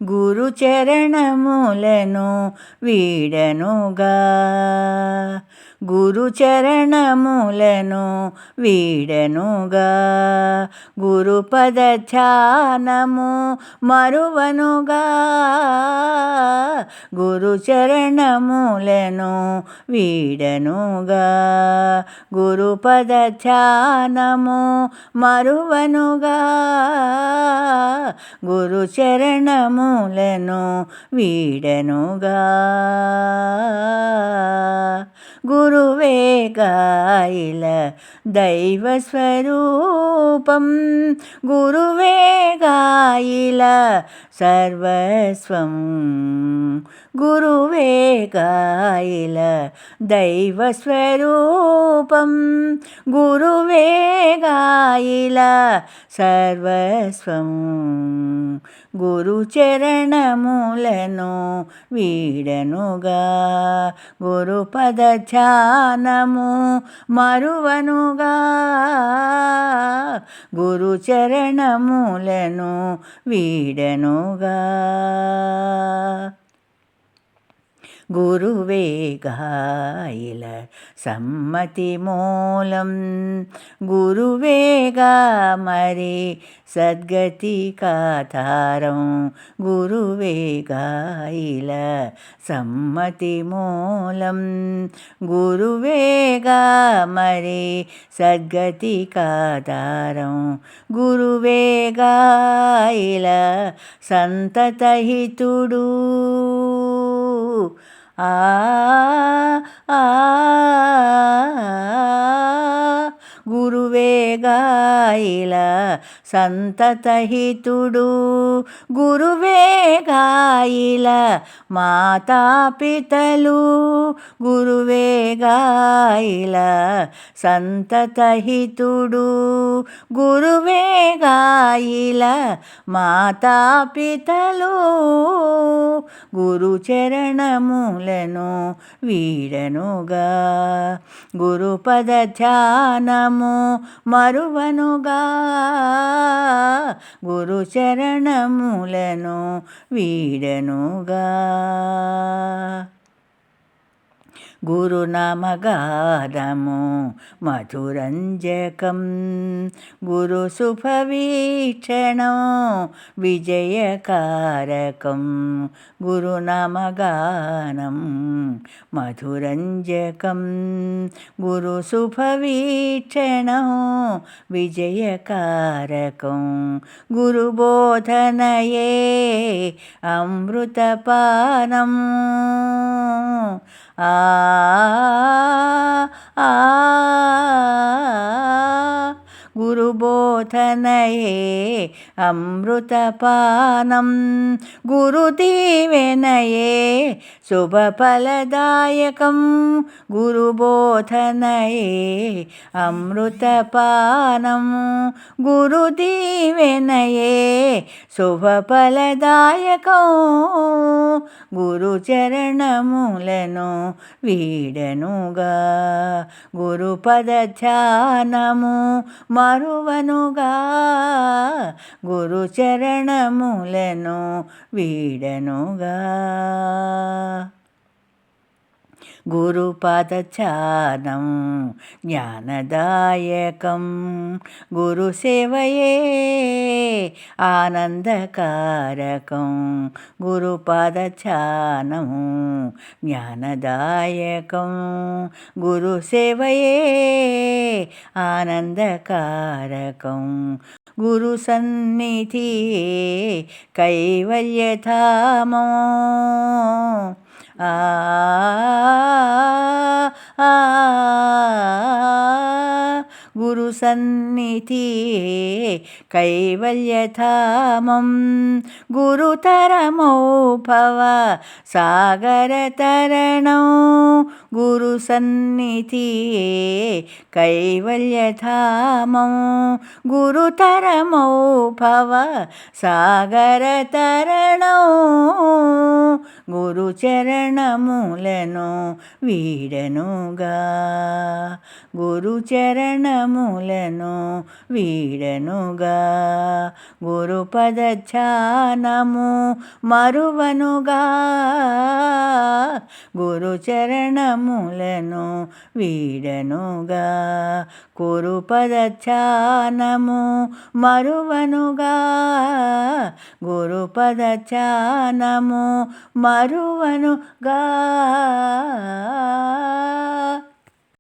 గురు చరణములను వీడనుగా గురు చరణములను వీడనుగా గురుపద ధ్యానము మరువనుగా గురు చరణములను వీడనుగా గురుపద ధ్యానము మరువనుగా గురు చరణములను వీడనుగా గురువే గాయిల దైవ స్వరూపం గురువే గాయిల సర్వస్వం గురువే గాయిల దైవ స్వరూపం గురువే గాయిల సర్వస్వం గురు చరణములను వీడనుగా గురుపద ధ్యానము మరువనుగా గురు చరణములను వీడనుగా గురువే గాయిల సమ్మతి మూలం గురువేగా మరి సద్గతి కాతారం గురువే గాయిల సమ్మతి మూలం గురువేగా మరి సద్గతి కాతారం గురువే గాయిల సంతతహితుడు ఆ గురువే గాయిల సంతతహితుడు గురువే గాయిల మాతాపితలు గురువే గాయిల సంతతహితుడు గురువే గాయిల మాతాపితలు గురు చరణములను వీడనుగా గురుపద ధ్యానము మరువనుగా గురు చరణములను వీడనుగా గురునామగానము మధురంజకం గురు శుభవీక్షణం విజయకారకం గురునామగానం మధురంజకం గురు శుభవీక్షణం విజయకారకం గురుబోధనయే అమృతపానం ఆ గురుబోధనయే అమృతపానం గురుదీవెనయే శుభఫలదాయకం గురుబోధనయే అమృతపానం గురుదీవెనయే శుభఫలదాయకం గురు చరణములను వీడనుగా గురుపద ధ్యానము మరువనుగా గురు చరణములను వీడనుగా గురుపాదచానం జ్ఞానదాయకం గురుసేవయే ఆనందకారకం గురుపాదచానం జ్ఞానదాయకం గురుసేవయే ఆనందకారకం గురు సన్నిధి కైవల్యధామో గురు సన్నిధి కైవల్యధామం గురుతరమో భవ సాగరతరణం గురు సన్నిధి కైవల్యధామం గురుతరమో భవ సాగరతరణం గురు గురు చరణములను వీడనుగా గురు చరణములను వీడనుగా గురుపద ధ్యానము మరువనుగా గురు చరణములను వీడనుగా గురుపద ధ్యానము మరువనుగా గురుపద ధ్యానము మరువనుగా